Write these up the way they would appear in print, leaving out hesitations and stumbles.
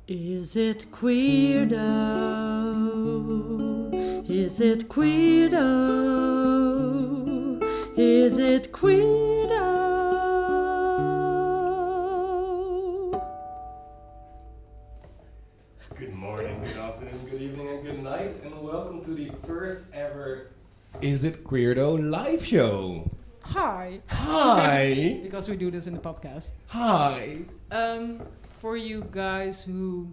Is it Queerdoh? Is it Queerdoh? Is it Queerdoh? Good morning, good afternoon, good evening, and good night, and welcome to the first ever Is It Queerdoh live show. Hi. Hi. Because we do this in the podcast. Hi. For you guys who,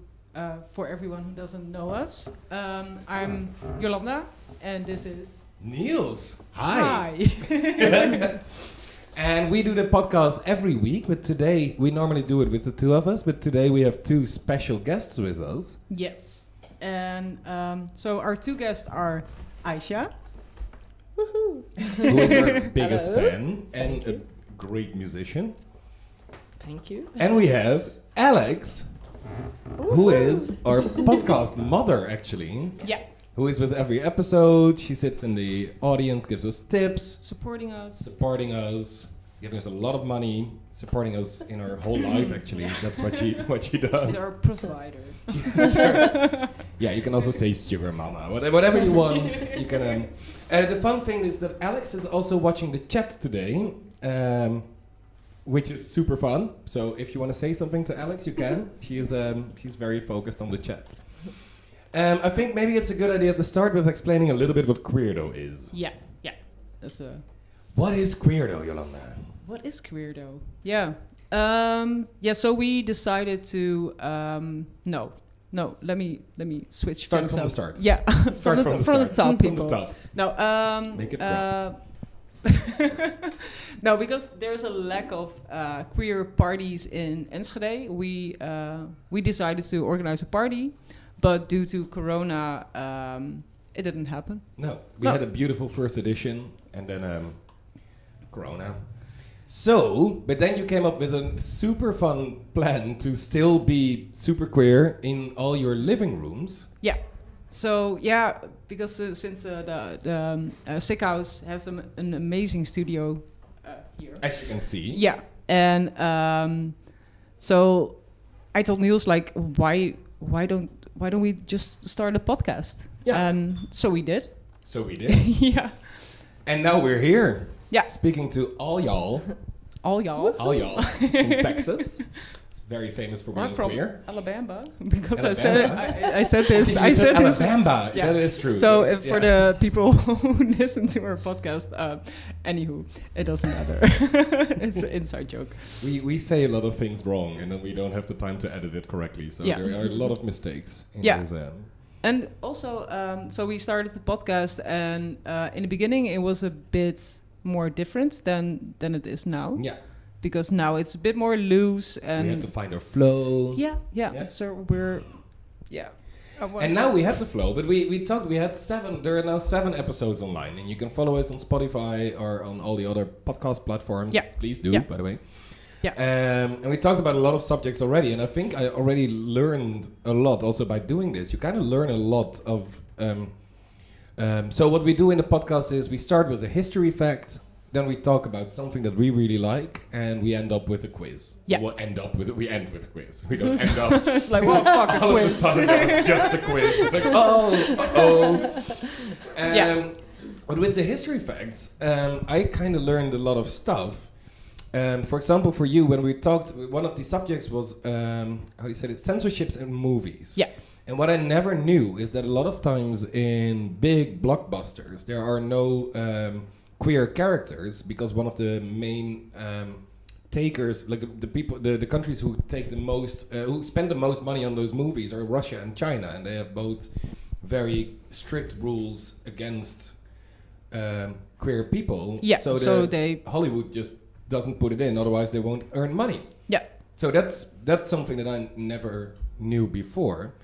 for everyone who doesn't know us, I'm Jolanda, and this is Niels. Hi. Hi. And we do the podcast every week, but today we normally do it with the two of us, but today we have two special guests with us. Yes. And so our two guests are Aicha. Woohoo! Who is our biggest Hello. fan and a great musician. Thank you. And we have Alex, who is our podcast mother, actually. Yeah. Who is with every episode. She sits in the audience, gives us tips, Supporting us. supporting us, giving us a lot of money, supporting us in our whole life, actually. That's what she does. She's our provider. Yeah, you can also say sugar mama, whatever you want. You can. The fun thing is that Alex is also watching the chat today, which is super fun. So if you want to say something to Alex, you can. She's very focused on the chat. I think maybe it's a good idea to start with explaining a little bit what Queerdoh is. Yeah. That's What is Queerdoh, Jolanda? What is Queerdoh? Yeah. So we decided to no. Let me switch. Start things from the up. start. Yeah. Start from the from the start. top, From people. the top. No. Make it drop. No, because there's a lack of queer parties in Enschede. We decided to organize a party, but due to Corona, it didn't happen. No, we had a beautiful first edition, and then Corona. So, but then you came up with a super fun plan to still be super queer in all your living rooms. Yeah. So yeah, because since the Sick House has an amazing studio here. As you can see. Yeah, and so I told Niels, like, why don't we just start a podcast? Yeah. And so we did. So we did. Yeah. And now we're here. Yeah. Speaking to all y'all. All y'all. All y'all from Texas. It's very famous for Or being from queer. Alabama, because Alabama? I said this. You I said this. Alabama. Yeah. That is true. So That is- for the people who listen to our podcast, anywho, it doesn't matter. It's an inside joke. We say a lot of things wrong, and then we don't have the time to edit it correctly. So Yeah. there are a lot of mistakes in Yeah. this. And also, so we started the podcast, and in the beginning, it was a bit more different than it is now. Yeah. Because now it's a bit more loose, and We had to find our flow. yeah. Yeah. So we're And now we have the flow, but we talked. We had 7. There are now 7 episodes online, and you can follow us on Spotify or on all the other podcast platforms. Yeah. Please do, Yeah. by the way. Yeah. And we talked about a lot of subjects already, and I think I already learned a lot also by doing this. You kind of learn a lot of. So what we do in the podcast is we start with a history fact. Then we talk about something that we really like, and we end up with a quiz. Yeah. We end with a quiz. We don't end up. it's like, well, fuck a All of a quiz. sudden, that was just a quiz. Like, oh. Yeah. But with the history facts, I kind of learned a lot of stuff. For example, for you, when we talked, one of the subjects was, how do you say it, censorships in movies. Yeah. And what I never knew is that a lot of times in big blockbusters, there are no queer characters, because one of the main takers, like the people, the countries who take the most, who spend the most money on those movies are Russia and China, and they have both very strict rules against queer people. Yeah, So, so they- Hollywood just doesn't put it in, otherwise they won't earn money. Yeah. So that's something that I never knew before.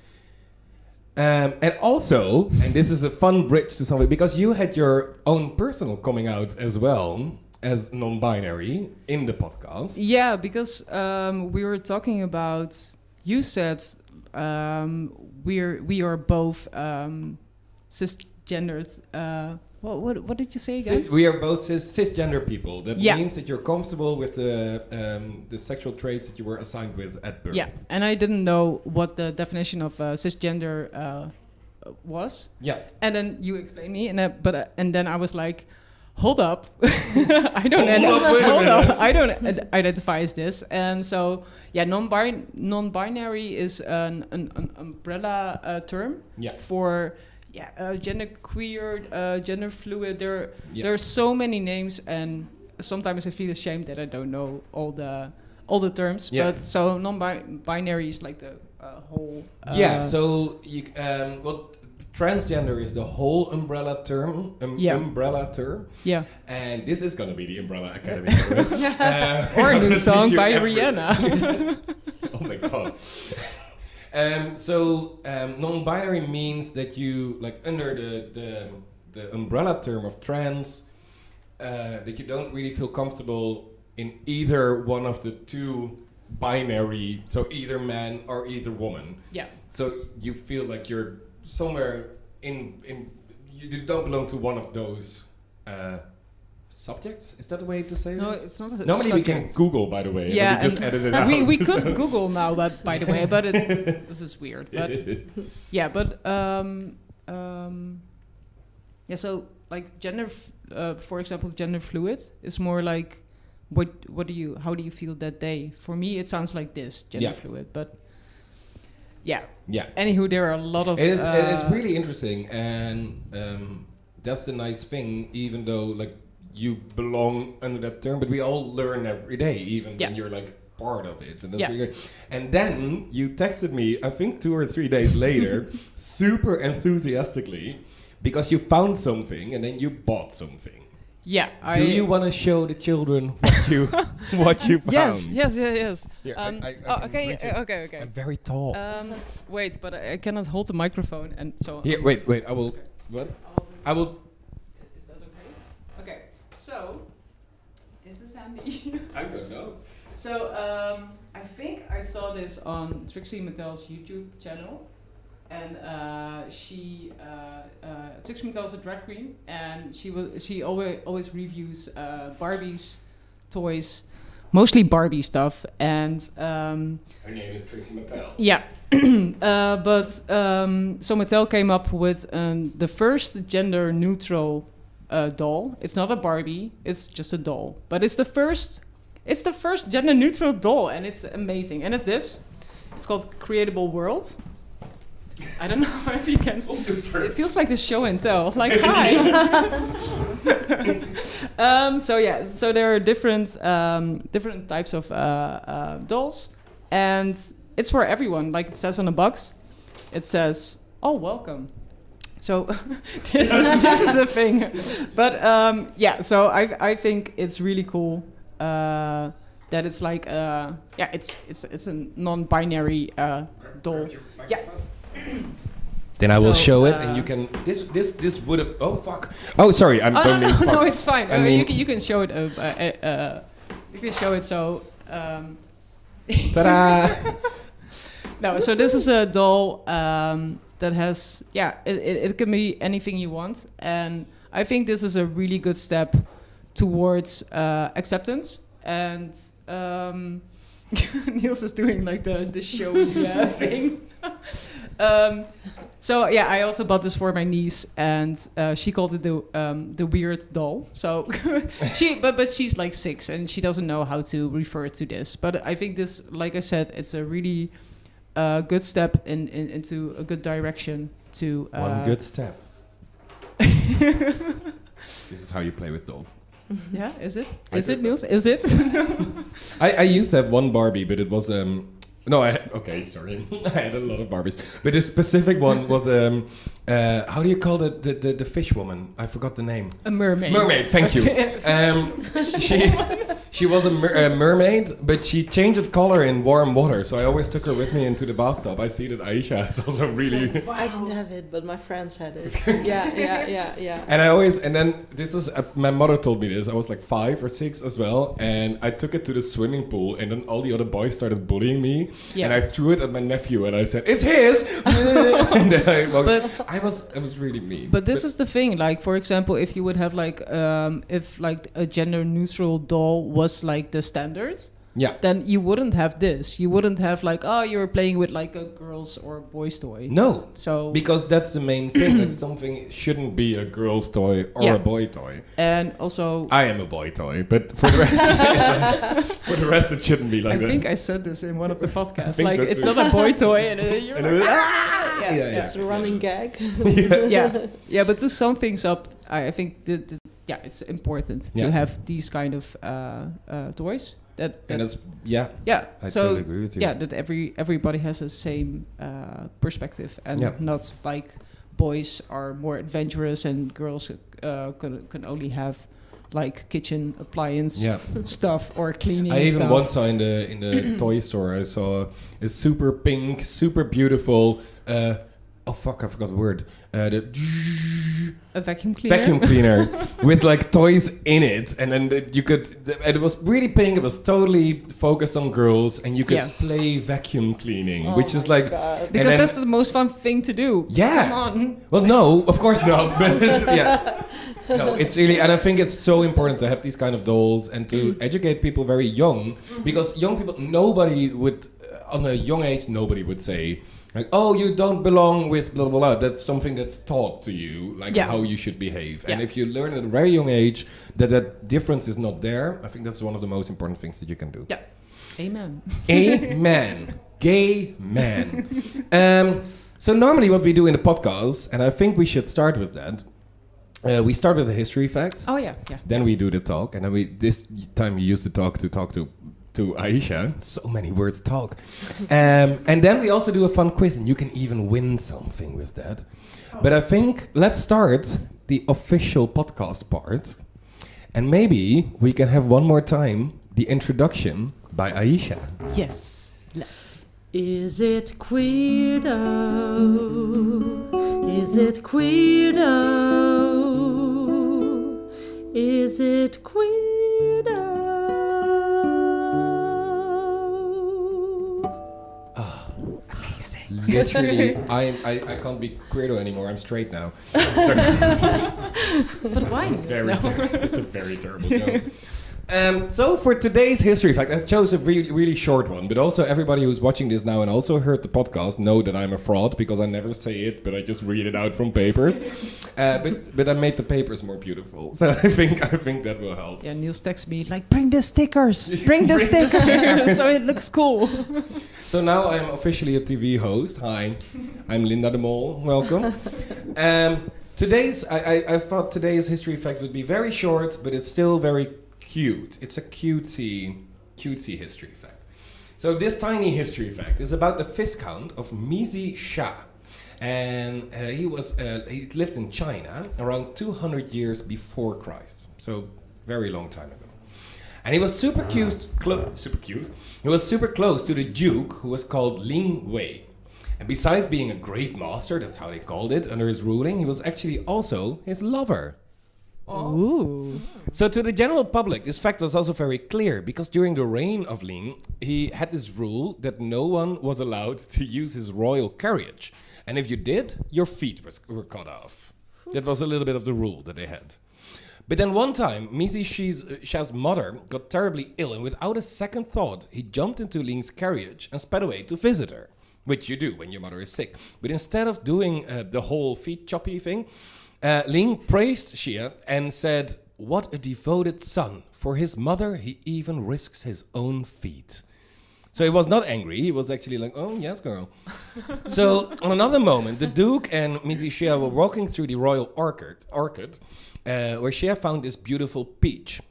And also, and this is a fun bridge to something, because you had your own personal coming out as well as non-binary in the podcast. Yeah, because we were talking about. You said we are both cisgendered What did you say again? We are both cisgender people. That Yeah. means that you're comfortable with the sexual traits that you were assigned with at birth. Yeah, and I didn't know what the definition of cisgender was. Yeah. And then you explained me, and then I was like, hold up, I don't Hold up, I don't identify as this. And so yeah, non-binary is an umbrella term Yeah. for gender queer, gender fluid. There are so many names, and sometimes I feel ashamed that I don't know all the terms. Yeah. But so non-binary is like the whole. So you transgender is the whole umbrella term. Umbrella term. Yeah. And this is going to be the Umbrella Academy. Right? Or a new song by everything. Rihanna. Oh my god. Non-binary means that you, like, under the umbrella term of trans, that you don't really feel comfortable in either one of the two binary, so either man or either woman. Yeah. So you feel like you're somewhere in you don't belong to one of those subjects. Is that the way to say No, this? it's not a Normally we subject. can Google, by the way. Yeah, and we just edit it and out. we could Google now, but by the way, but this is weird. But yeah, but so like gender, for example, gender fluid is more like how do you feel that day? For me, it sounds like this, gender fluid, but yeah. Anywho, there are a lot of. It is really interesting, and that's the nice thing. Even though like you belong under that term, but we all learn every day, even when you're like part of it, and that's really good. And then you texted me, I think 2 or 3 days later, super enthusiastically, because you found something, and then you bought something. Yeah. Do you want to show the children what you found? Yes. Here, Okay. I'm very tall. Wait, but I cannot hold the microphone, and so. Here, wait. I will. What? I will. Is that okay? Okay. So, is this handy? I don't know. So, I think I saw this on Trixie Mattel's YouTube channel, and Trixie Mattel's a drag queen, and she always reviews Barbie's toys, mostly Barbie stuff, and her name is Trixie Mattel. Yeah. So Mattel came up with the first gender neutral doll. It's not a Barbie, it's just a doll, but it's the first gender neutral doll, and it's amazing. And it's this. It's called Creatable World. I don't know if you can. It feels like this show and tell. Like, hi. So there are different types of dolls, and it's for everyone. Like it says on the box, it says, "Oh, welcome." So this is a thing. But so I think it's really cool that it's like it's a non-binary doll. Yeah. Then I will show it, and you can. This would have. Oh fuck! Oh, sorry. I don't mean. No, it's fine. I mean, you can show it. You can show it. So. Ta-da! No, so this is a doll that has. Yeah, it can be anything you want, and I think this is a really good step towards acceptance. And Niels is doing like the showy thing. So yeah, I also bought this for my niece, and she called it the weird doll. So but she's like 6, and she doesn't know how to refer to this. But I think this, like I said, it's a really good step into a good direction to. One good step. This is how you play with dolls. Yeah, is it? Is it, Niels? Is it? I used to have one Barbie, but it was no, sorry. I had a lot of Barbies, but this specific one was how do you call the fish woman? I forgot the name. A mermaid. Mermaid, thank you. She was a mermaid, but she changed color in warm water. So I always took her with me into the bathtub. I see that Aicha is also really. I didn't have it, but my friends had it. Yeah. And then this is my mother told me this. I was like 5 or 6 as well, and I took it to the swimming pool, and then all the other boys started bullying me, and I threw it at my nephew, and I said, "It's his!" And then it was really mean. But this is the thing. Like, for example, if you would have like if like a gender neutral doll was like the standards, then you wouldn't have this. You wouldn't have like, oh, you're playing with like a girl's or a boy's toy. No. So because that's the main thing. Like something shouldn't be a girl's toy or a boy toy. And also, I am a boy toy, but for the rest, it shouldn't be like that. I think I said this in one of the podcasts. Like so it's not a boy toy, and you're It's a running gag. Yeah. But to sum things up, I think it's important to have these kind of toys. And that's I so totally agree with you. Yeah, that everybody has the same perspective, and not like boys are more adventurous and girls can only have like kitchen appliance stuff or cleaning. I even stuff. once saw in the toy store. I saw a super pink, super beautiful. I forgot the word. A vacuum cleaner. Vacuum cleaner with like toys in it, and then you could. And it was really pink. It was totally focused on girls, and you could play vacuum cleaning, which is like because that's the most fun thing to do. Yeah. Come on. Well, no, of course not. But no, it's really, and I think it's so important to have these kind of dolls and to educate people very young, because young people, nobody would, on a young age, nobody would say. Like, oh, you don't belong with blah, blah, blah. That's something that's taught to you, like how you should behave. And if you learn at a very young age that difference is not there, I think that's one of the most important things that you can do. Yeah. Amen. Amen. Gay man. So normally what we do in the podcast, and I think we should start with that, we start with a history fact. Oh, yeah. Then we do the talk. And then this time we use the talk to Aicha. So many words talk. And then we also do a fun quiz, and you can even win something with that. But I think let's start the official podcast part. And maybe we can have one more time the introduction by Aicha. Yes, let's. Is it Queerdoh? Is it Queerdoh? Is it Queerdoh? Literally, I can't be Queerdoh anymore. I'm straight now. But why? It's a very terrible joke. So for today's history fact, I chose a really, really short one, but also everybody who's watching this now and also heard the podcast know that I'm a fraud because I never say it, but I just read it out from papers. But I made the papers more beautiful, so I think that will help. Yeah, Niels texts me like, bring the stickers, bring the stickers, so it looks cool. So now I'm officially a TV host. Hi, I'm Linda de Mol. Welcome. I thought today's history fact would be very short, but it's still very cute. It's a cutesy history fact. So this tiny history fact is about the Viscount of Misi Sha. And he lived in China around 200 years before Christ. So very long time ago. And he was super cute. He was super close to the Duke, who was called Ling Wei. And besides being a great master, that's how they called it, under his ruling, he was actually also his lover. Ooh. So to the general public, this fact was also very clear, because during the reign of Ling, he had this rule that no one was allowed to use his royal carriage. And if you did, your feet were cut off. That was a little bit of the rule that they had. But then one time, Misi Sha's mother got terribly ill, and without a second thought, he jumped into Ling's carriage and sped away to visit her, which you do when your mother is sick. But instead of doing the whole feet choppy thing, Ling praised Xia and said, "What a devoted son. For his mother, he even risks his own feet." So he was not angry. He was actually like, "Oh, yes, girl." So on another moment, the Duke and Misi Xia were walking through the royal orchard where Xia found this beautiful peach.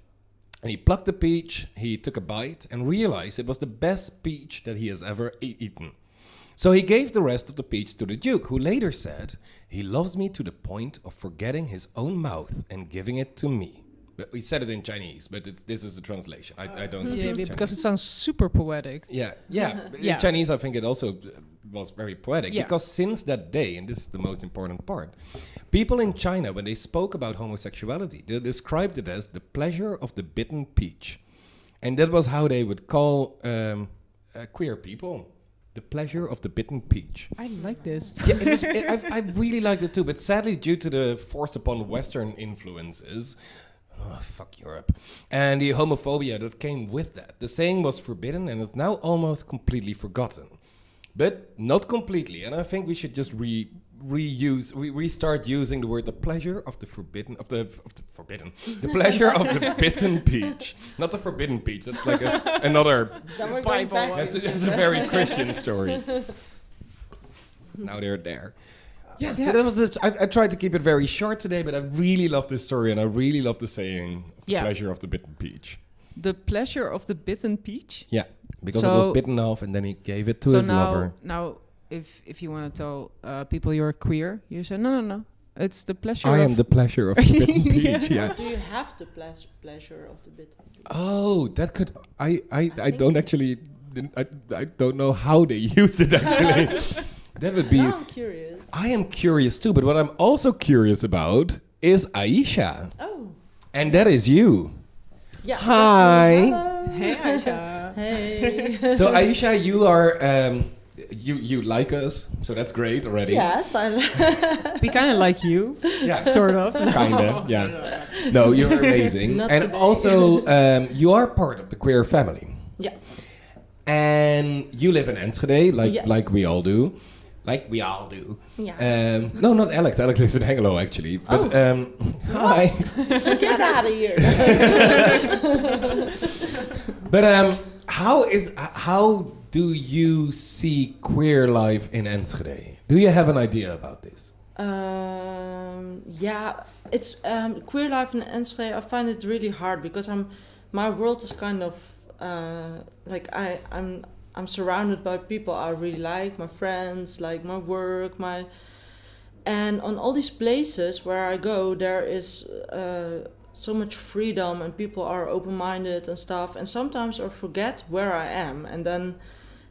And he plucked the peach, he took a bite, and realized it was the best peach that he has ever eaten. So he gave the rest of the peach to the Duke, who later said, "He loves me to the point of forgetting his own mouth and giving it to me." But we said it in Chinese, but this is the translation. I don't speak Yeah, Chinese. because it sounds super poetic. Yeah. Yeah. In Chinese, I think it also was very poetic. Yeah. Because since that day, and this is the most important part, people in China, when they spoke about homosexuality, they described it as the pleasure of the bitten peach. And that was how they would call queer people. The pleasure of the bitten peach. I like this. Yeah, I really liked it too, but sadly, due to the forced upon Western influences, fuck Europe, and the homophobia that came with that, the saying was forbidden and it's now almost completely forgotten. But not completely, and I think we should just restart using the word the pleasure of the forbidden, the pleasure of the bitten peach. Not the forbidden peach, that's like another Then we're going Bible back. one. it's a very Christian story. Now they're there. Yeah, so that was it. I tried to keep it very short today, but I really love this story and I really love the saying, the Yeah. pleasure of the bitten peach. The pleasure of the bitten peach. Yeah, because So- it was bitten off and then he gave it to So his lover. now, if you want to tell people you're queer, you say no. It's the pleasure. I of am the pleasure of the bitten peach, yeah. Do you have the pleasure of the bitten peach? Oh, that could... I don't actually... I don't know how they use it, actually. That would be... Now I'm curious. I am curious too, but what I'm also curious about is Aicha. Oh. And that is you. Yeah. Hi. Hello. Hey, Aicha. Hey. So Aicha, you are... you like us, so that's great already. Yes, I We kind of like you, Yeah. sort of. Kinda, yeah. No, you're amazing. Not And today. also, you are part of the queer family. Yeah. And you live in Enschede, Yes. like we all do. Like we all do. Yeah. No, not Alex. Alex lives in Hengelo, actually. But, hi. Get out of here. But how do you see queer life in Enschede? Do you have an idea about this? Yeah, it's queer life in Enschede. I find it really hard because my world is kind of like I'm surrounded by people I really like, my friends, like my work, and on all these places where I go, there is so much freedom and people are open-minded and stuff. And sometimes I forget where I am, and then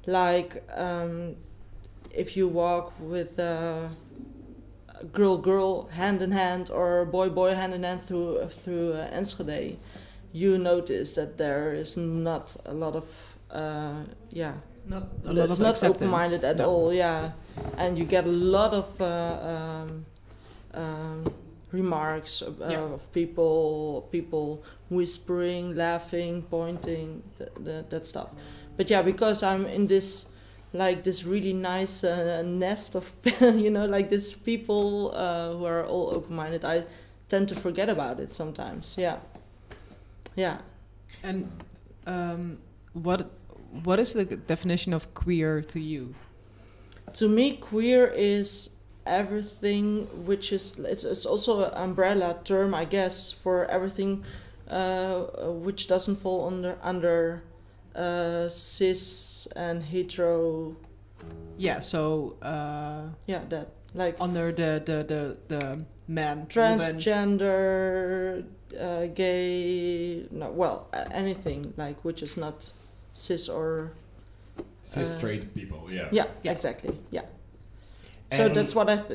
like if you walk with girl hand in hand or boy hand in hand through Enschede, you notice that there is not a lot of Not a lot it's of not acceptance. open-minded at No. all, yeah, and you get a lot of remarks of people whispering, laughing, pointing, that stuff. But yeah, because I'm in this really nice nest of like these people who are all open-minded, I tend to forget about it sometimes. Yeah. And what is the definition of queer to you? To me, queer is everything which is it's also an umbrella term, I guess, for everything which doesn't fall under cis and hetero. Yeah, so That like under the man, woman. transgender, gay, anything like which is not cis or Straight people, yeah. yeah. Yeah. Exactly, yeah. So And- that's what that's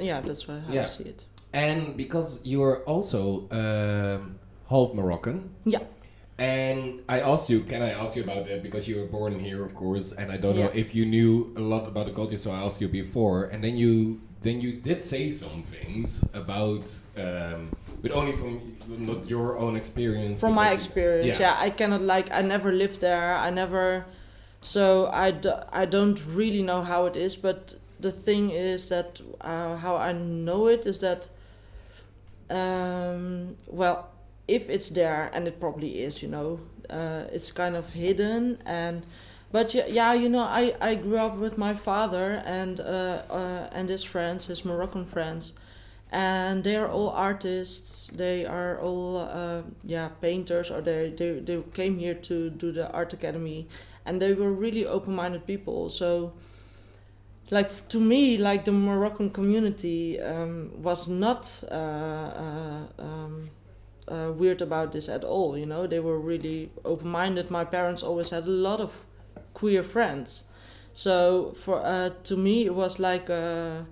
how I Yeah. see it. And because you're also half Moroccan. Yeah. And can I ask you about that? Because you were born here, of course, and I don't know Yeah. if you knew a lot about the culture, so I asked you before. And then you did say some things about, but only from not your own experience. From but my like- experience, I cannot I never lived there. So I don't really know how it is. But the thing is that how I know it is that, if it's there, and it probably is, it's kind of hidden. But I grew up with my father and his friends, his Moroccan friends, and they are all artists. They are all painters, or they came here to do the art academy, and they were really open-minded people. So, to me, the Moroccan community was not weird about this at all. You know, they were really open-minded. My parents always had a lot of queer friends, so for to me it was like, it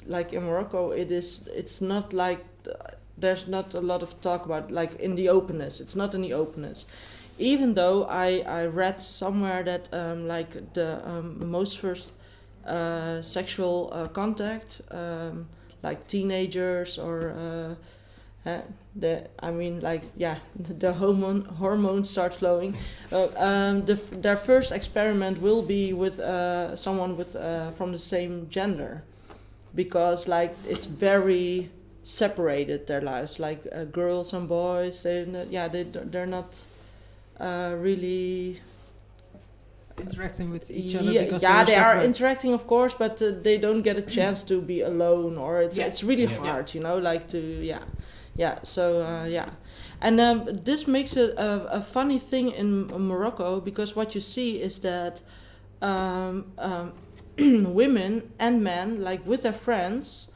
like in Morocco it's not like there's not a lot of talk about like in the openness. It's not in the openness. Even though I read somewhere that like the most first sexual contact, like teenagers or the hormones start flowing. Their first experiment will be with someone with from the same gender, because like it's very separated their lives, like girls and boys. They're not really interacting with each other. They are interacting, of course, but they don't get a chance to be alone, or it's really hard, you know, like to and this makes it a funny thing in Morocco, because what you see is that women and men, like with their friends,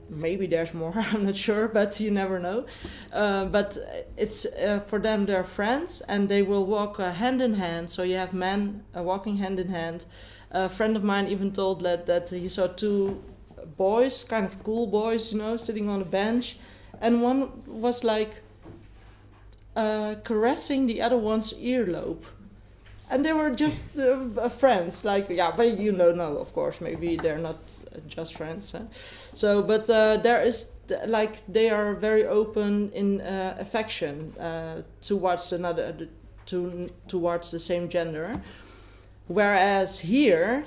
maybe there's more, I'm not sure, but you never know. But it's for them, they're friends, and they will walk hand in hand. So you have men walking hand in hand. A friend of mine even told that he saw two boys, kind of cool boys, you know, sitting on a bench, and one was like caressing the other one's earlobe. And they were just friends, like, but you don't know, of course, maybe they're not just friends. So, but there is, like, they are very open in affection towards towards the same gender. Whereas here,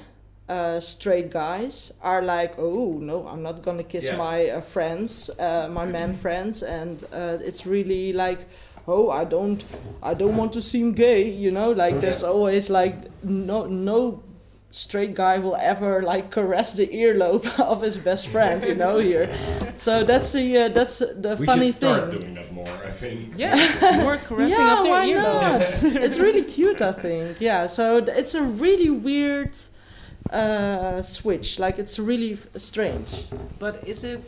straight guys are like, oh, no, I'm not gonna kiss my friends, my man friends, and it's really like, oh, I don't want to seem gay, you know, like there's always like no straight guy will ever like caress the earlobe of his best friend, you know, here. So that's the funny thing. We should start doing that more, I think. Yeah, more caressing of their earlobes. It's really cute, I think. Yeah, so it's a really weird switch, like it's really strange. But is it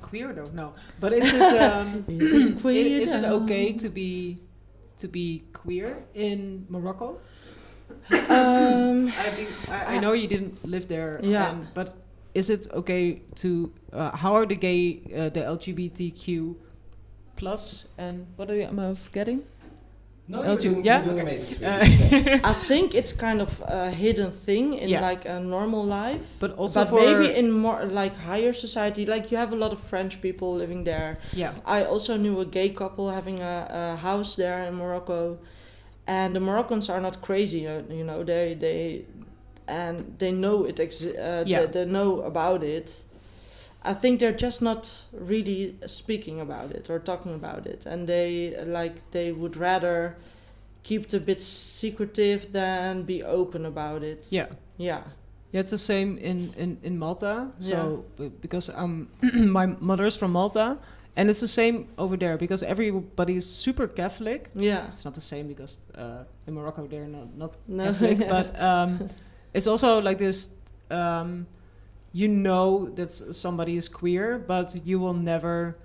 Queerdoh? No, but is it is it okay to be queer in Morocco? I know you didn't live there, but is it okay to how are the gay the LGBTQ plus, and what am I forgetting? No, you're doing amazing. I think it's kind of a hidden thing in like a normal life, but also maybe in more like higher society, like you have a lot of French people living there. Yeah, I also knew a gay couple having a house there in Morocco, and the Moroccans are not crazy, you know. They know it. They know about it. I think they're just not really speaking about it or talking about it, and they would rather keep it a bit secretive than be open about it. Yeah, it's the same in Malta. So because my mother's from Malta, and it's the same over there because everybody is super Catholic. Yeah, it's not the same because in Morocco they're not Catholic, but it's also like this. You know that somebody is queer, but you will never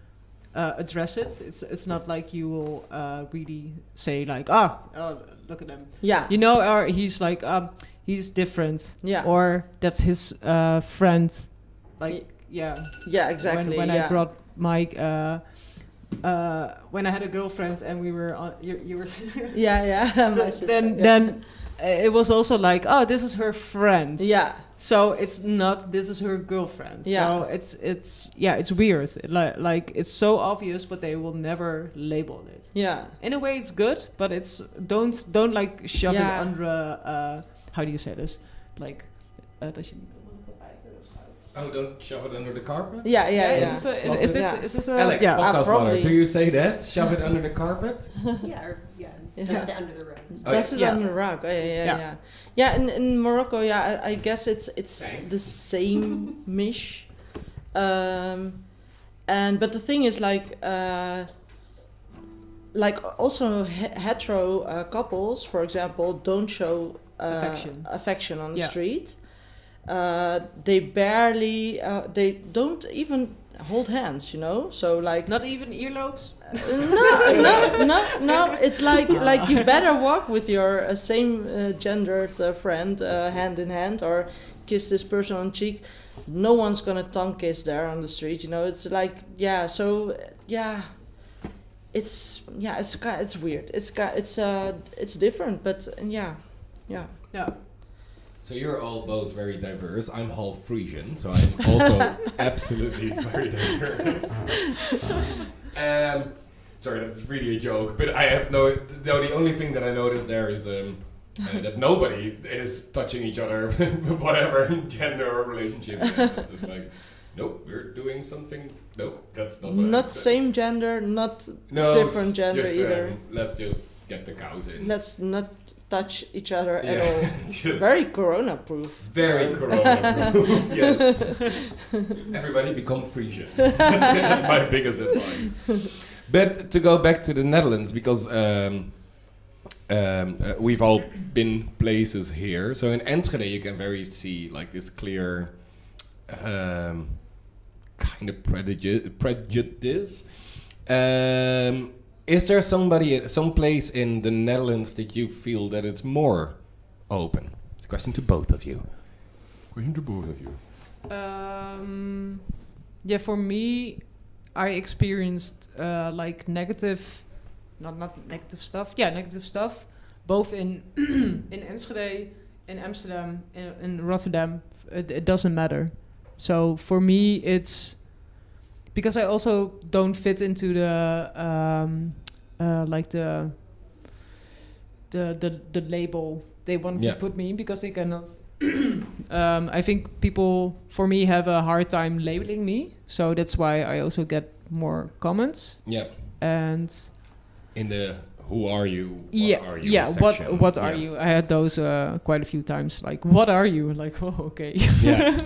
address it. It's not like you will really say like, oh, look at them. Yeah. You know, or he's like, he's different. Yeah. Or that's his friend. Like, yeah. Yeah, exactly. When I brought Mike, when I had a girlfriend and we were on, you were. Yeah. So then it was also like, oh, this is her friend. Yeah. So it's not, this is her girlfriend. Yeah. So it's weird. Like it's so obvious, but they will never label it. Yeah. In a way, it's good, but it's don't like shove it under. How do you say this? Like, dat je niet onder het tapijt of zo. Oh, don't shove it under the carpet. Yeah. Is this Alex, podcast mother, do you say that? Shove it under the carpet? Dust it under the rug. Dust it under the rug. Oh, yeah. Yeah, in Morocco, I guess it's the same mish. But the thing is, like also hetero couples, for example, don't show affection on the street. they barely, they don't even hold hands, you know. So like, Not even earlobes? no. It's like you better walk with your same gendered friend hand in hand, or kiss this person on cheek. No one's gonna tongue kiss there on the street, you know. It's like, yeah. So yeah, it's weird. It's different, but yeah. So you're all both very diverse. I'm half Frisian, so I'm also absolutely very diverse. Sorry, that's really a joke, but I have the only thing that I noticed there is that nobody is touching each other, whatever gender or relationship. It's just like, nope, we're doing something. Nope, that's not. Not same gender, not different gender just, either. Let's just get the cows in. Let's not touch each other at all. Just very corona-proof. Very corona-proof. Yes. Everybody become Frisian. That's my biggest advice. But to go back to the Netherlands, because we've all been places here. So in Enschede, you can very see like this clear kind of prejudice. Is there some place in the Netherlands that you feel that it's more open? It's a question to both of you. Yeah, for me, I experienced like negative, not negative stuff. Yeah, negative stuff, both in in Enschede, in Amsterdam, in Rotterdam. It doesn't matter. So for me, it's because I also don't fit into the like the label they want to put me in, because they cannot. I think people, for me, have a hard time labeling me, so that's why I also get more comments. Yeah. And in the who are you? What are you? Yeah. Section. What are you? I had those quite a few times. Like, what are you? Like, oh, okay. Yeah.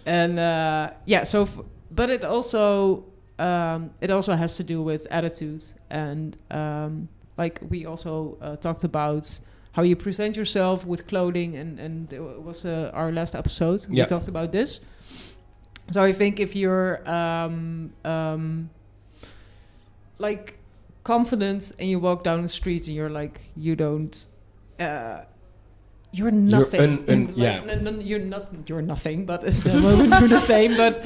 And yeah. So, but it also has to do with attitude, and like we also talked about how you present yourself with clothing, and it was our last episode. We talked about this. So I think if you're like confident and you walk down the street and you're like, you don't, you're nothing. You're nothing, but it's we would do the same. But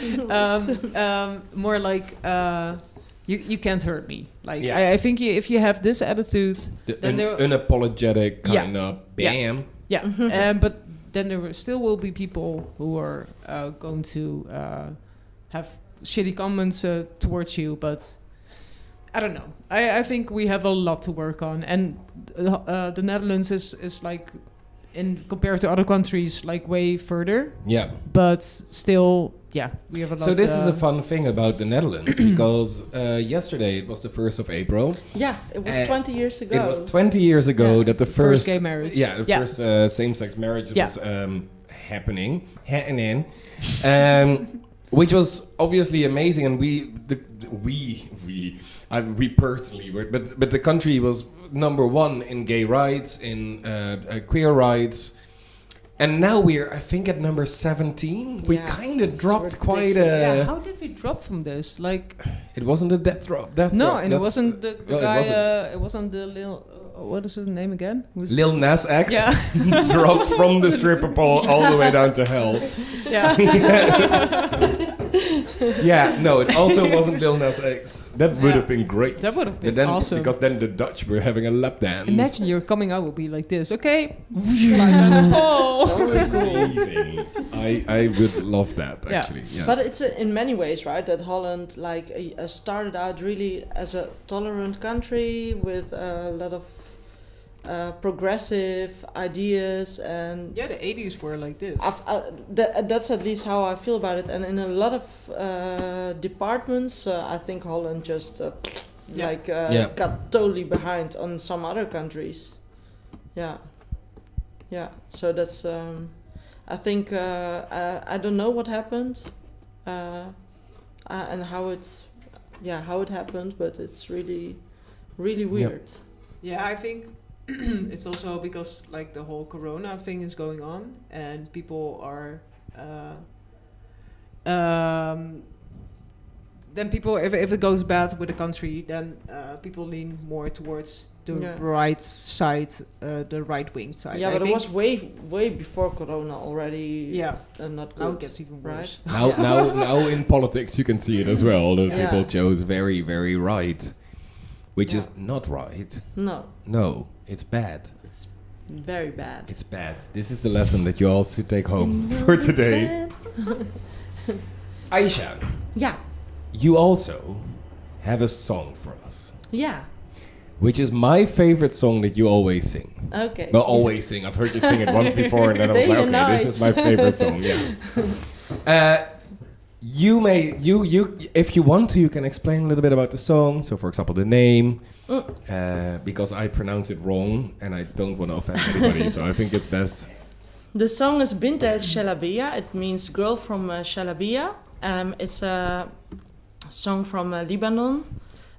more like you can't hurt me. Like I think if you have this attitude, then unapologetic kind of bam. Yeah. Mm-hmm. But then there still will be people who are going to have shitty comments towards you, but I don't know. I think we have a lot to work on, and the Netherlands is like, in compared to other countries, like way further. Yeah. But still, yeah, we have a lot. So this is a fun thing about the Netherlands, because yesterday it was the 1st of April. Yeah, it was 20 years ago. It was 20 years ago that the first gay marriage. Yeah, the first same-sex marriage was happening, which was obviously amazing, and we personally were, but the country was #1 in gay rights, in queer rights, and now we're, I think, at number 17. We kind of dropped quite a. Yeah, how did we drop from this? Like, it wasn't a death drop. And it wasn't the guy. It wasn't the Lil. What is his name again? Lil Nas X dropped from the stripper pole all the way down to hell. Yeah. Yeah, no, it also wasn't Lil Nas X. That would have been great. That would have been awesome. Because then the Dutch were having a lap dance. Imagine your coming out would be like this, okay? That would be amazing. I would love that, actually. Yes. But it's in many ways, right, that Holland like started out really as a tolerant country with a lot of progressive ideas, and the 80s were like this. That's at least how I feel about it, and in a lot of departments I think Holland just got totally behind on some other countries. So that's I think I don't know what happened and how it happened, but it's really weird. I think it's also because like the whole corona thing is going on, and people are then people, if it goes bad with the country, then people lean more towards the right side, the right-wing side. Yeah, but it was way before Corona already. Yeah, not good. Now it gets even worse. Right? now in politics you can see it as well. That people chose very, very right, which is not right. No, it's bad. It's very bad. It's bad. This is the lesson that you all should take home for today. Aicha. Yeah. You also have a song for us. Yeah. Which is my favorite song that you always sing. Okay. Well, always sing. I've heard you sing it once before, and then I was like, okay, this is my favorite song. Yeah. You if you want to, you can explain a little bit about the song. So, for example, the name, because I pronounce it wrong, and I don't want to offend anybody. So I think it's best. The song is Bint 𝓠𝓾𝓮𝓻𝓭𝓸𝓱. It means girl from 𝓠𝓾𝓮𝓻. It's a song from Lebanon.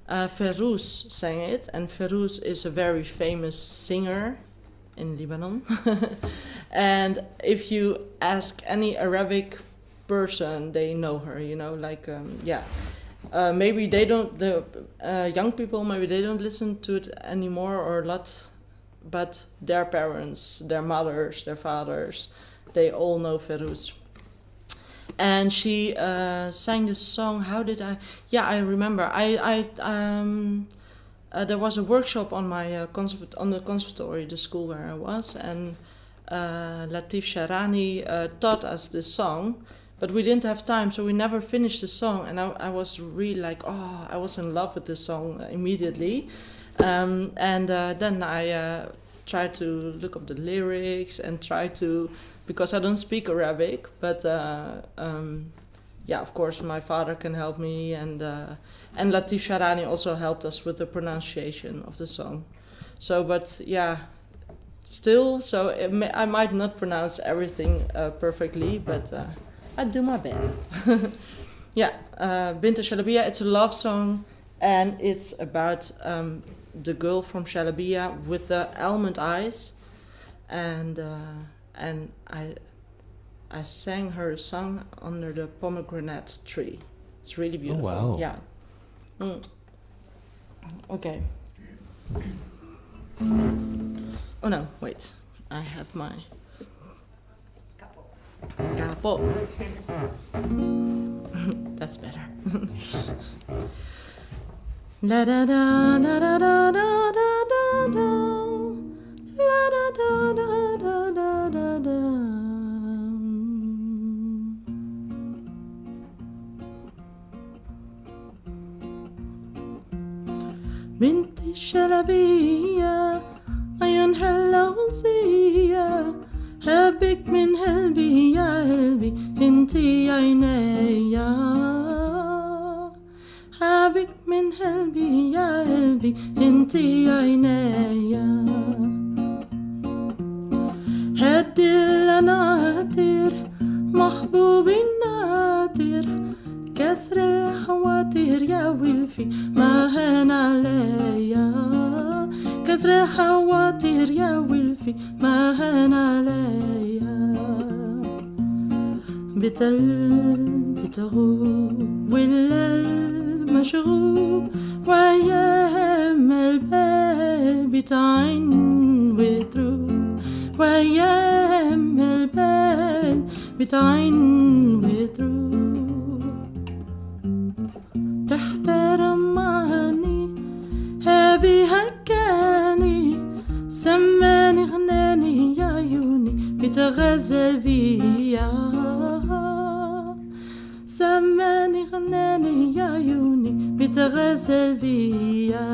Ferouz sang it, and Ferouz is a very famous singer in Lebanon. And if you ask any Arabic person, they know her, you know, like, maybe they don't, the young people, maybe they don't listen to it anymore or a lot, but their parents, their mothers, their fathers, they all know Ferouz. And she sang this song. How did I? Yeah, I remember. There was a workshop on my on the conservatory, the school where I was, and Latif Sharani taught us this song, but we didn't have time, so we never finished the song. And I was really like, I was in love with this song immediately, and then I tried to look up the lyrics and try to. Because I don't speak Arabic, but of course my father can help me, and Latif Sharani also helped us with the pronunciation of the song. So, but yeah, still, so I might not pronounce everything perfectly, but I do my best. Bint 𝓠𝓾𝓮𝓻𝓭𝓸𝓱. It's a love song, and it's about the girl from 𝓠𝓾𝓮 with the almond eyes, and I sang her a song under the pomegranate tree. It's really beautiful. Oh, wow. Yeah. Okay. Oh no, wait. I have my capo. That's better. La da da da da da da da da. La da da da da da da da. بنت الشلبية عيونها اللوزية هبك من قلبي يا قلبي انتي عينيا هبك من قلبي يا قلبي انتي عينيا هدي الناطر محبوبي الناطر كسر الخواطر يا ولفي ما هان عليا كسر الخواطر يا ولفي ما هان عليا بتغوب والليل مشغول وأيام البال بتعين وتروح وأيام البال بتعين وتروح تحت رماني هابي هكاني سماني غناني يا عيوني بتغزل فيا سماني غناني يا عيوني بتغزل فيا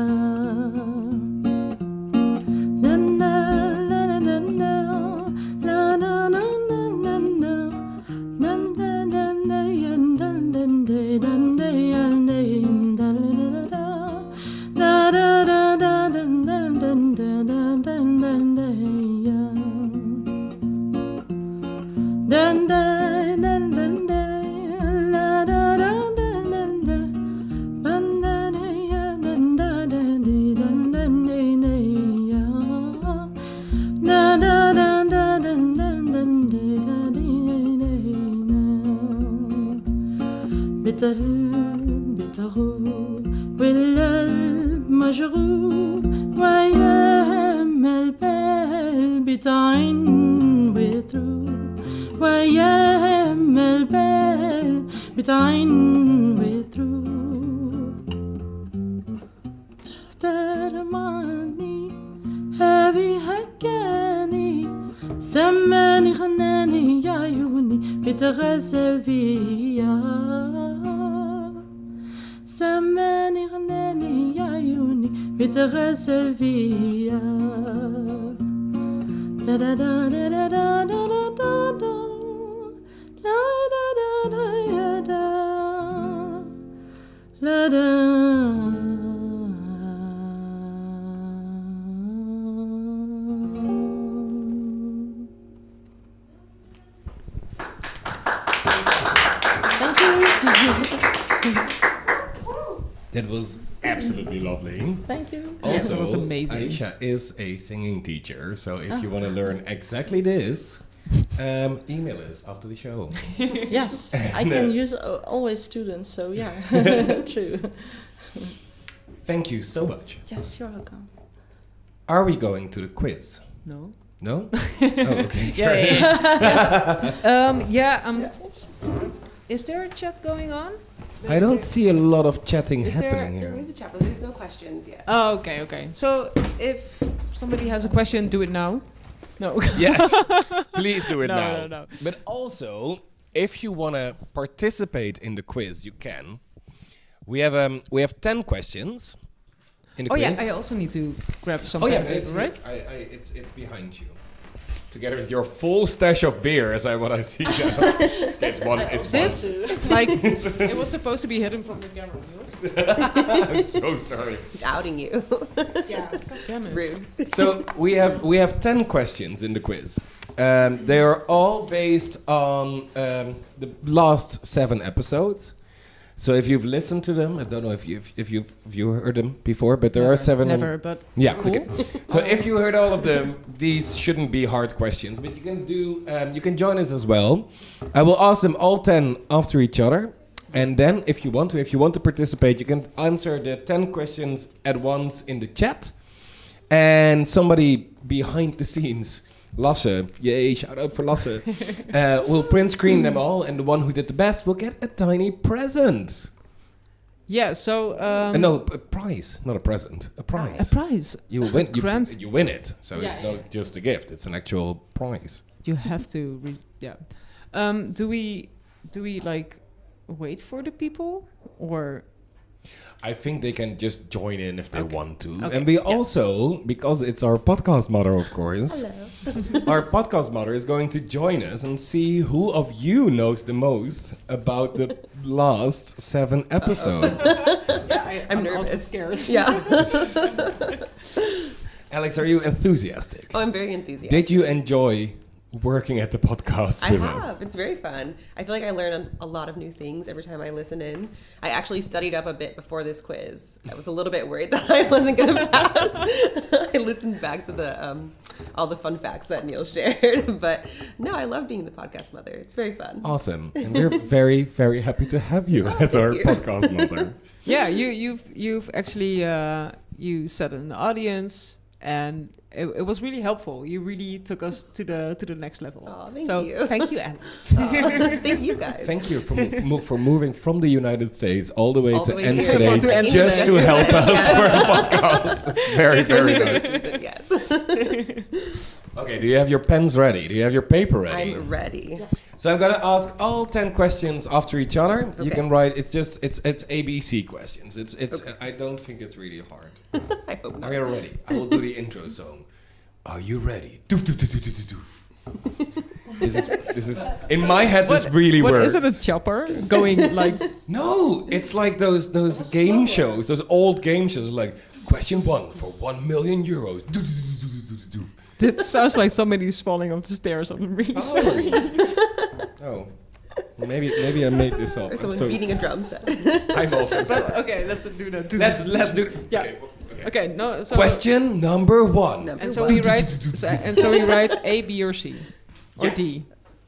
بتغو والقلب مشغول وأيام البال بتعين وتروح وأيام البال بتعين وتروح تحترمني هابي هكاني سماني غناني يا عيوني بتغزل فيا سماني غناني يا عيوني بتغزل فيا دا دا دا دا دا دا دا دا دا لا دا دا دا يا دا لا دا That was absolutely lovely. Thank you. Yes, Also, it was amazing. Aisha is a singing teacher, so if you want to learn exactly this, email us after the show. Yes, I can use always students, so yeah, true. Thank you so much. Yes, you're welcome. Are we going to the quiz? No. No? Oh, okay. Sorry. Is there a chat going on? I don't see a lot of chatting Is there- happening There here. is a chat, but there's no questions yet. Oh, okay. So if somebody has a question, do it now. No. Yes, please do it No, now. no. But also, if you want to participate in the quiz, you can. We have 10 questions in the Oh quiz. yeah, I also need to grab some Oh yeah, pen and it's, paper, right? it's behind you. Together with your full stash of beer, as I see now. It's one. This, like, it was supposed to be hidden from the camera, Niels. I'm so sorry. He's outing you. Yeah, God damn it. Rude. So we have 10 questions in the quiz. They are all based on the last 7 episodes. So if you've listened to them, I don't know if you heard them before, but there are 7. Never, but Yeah. cool. Okay. So if you heard all of them, these shouldn't be hard questions, but you can you can join us as well. I will ask them all 10 after each other, and then if you want to participate, you can answer the 10 questions at once in the chat, and somebody behind the scenes, Lasse, yay, shout out for Lasse, will print screen them all, and the one who did the best will get a tiny present. yeah, so No, a prize, not a present, a prize. a prize. You will win. Grant. You win it, so Yeah, it's yeah. not just a gift; it's an actual prize. You have to do we like wait for the people, or I think they can just join in if they Okay. want to. Okay, And we yeah. also, because it's our podcast mother, of course, Hello. our podcast mother is going to join us and see who of you knows the most about the last 7 episodes. I'm nervous. also scared. Yeah. Alex, are you enthusiastic? Oh, I'm very enthusiastic. Did you enjoy working at the podcast I with have. us? It's very fun. I feel like I learn a lot of new things every time I listen in. I actually studied up a bit before this quiz. I was a little bit worried that I wasn't going to pass. I listened back to the all the fun facts that Neil shared. But no, I love being the podcast mother. It's very fun. Awesome. And we're very, very happy to have you as our you. podcast mother. Yeah, you've actually you sat in the audience, and it was really helpful. You really took us to the next level. Aw, thank so you. thank you, Alex. Thank you guys. Thank you for moving from the United States all the way All to the way here. Enschede To Enschede. just to help us for a podcast. That's very, very Only for nice. this reason, yes. Okay, do you have your pens ready? Do you have your paper ready? I'm ready. So I'm gonna ask all 10 questions after each other. You Okay. can write. It's ABC questions. It's. Okay. I don't think it's really hard. I hope not. Are you ready? I will do the intro song. Are you ready? Doof, doof, doof, doof, doof, doof. This is in my head. This really What works. is it? A chopper going like? No, it's like those game shows, those old game shows. Like question 1 for 1 million euros. Doof, doof, doof, doof, doof, doof. It sounds like somebody's falling off the stairs. I'm really sorry. Oh, maybe I made this up. Or someone's beating a drum set. I'm also sorry. Okay, let's do that. Let's do it. Yeah. Okay. Okay, no. So Question number 1. Number and so one. we write A, B, or C, or Yeah. D.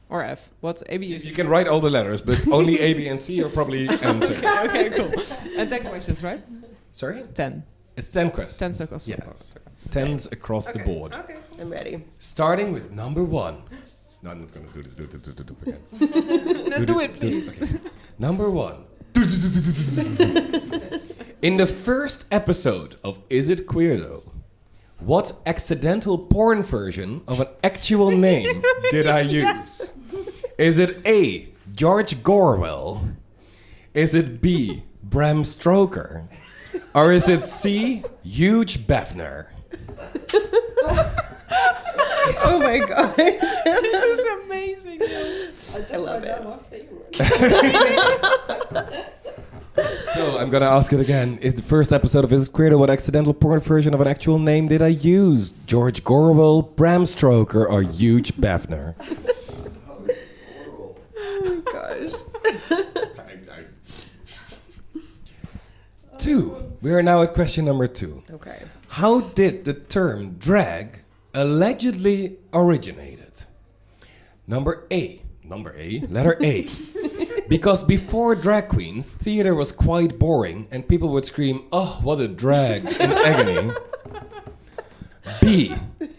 or F? What's A, B, or C? You can write all the letters, but only A, B, and C are probably answered. Okay, cool. And 10 questions, right? Sorry? 10. It's 10 questions. 10 across the Yes. board. 10s across the board. Okay. I'm ready. Starting with number 1. No, I'm not going to do this. Do again. No, do it, please. Okay. Number 1. In the first episode of Is It Queerdoh, what accidental porn version of an actual name did I use? Is it A, George Gorwell? Is it B, Bram Stoker? Or is it C, Hugh Hefner? Oh my god. This is amazing. I love it. So I'm gonna ask it again. Is the first episode of Is It Queerdoh, what accidental porn version of an actual name did I use? George Gorwell, Bram Stoker, or Hugh Hefner? Oh my gosh. 2. We are now at question number 2. Okay. How did the term drag allegedly originated? Letter A. Because before drag queens, theater was quite boring and people would scream, "Oh, what a drag," in agony. B.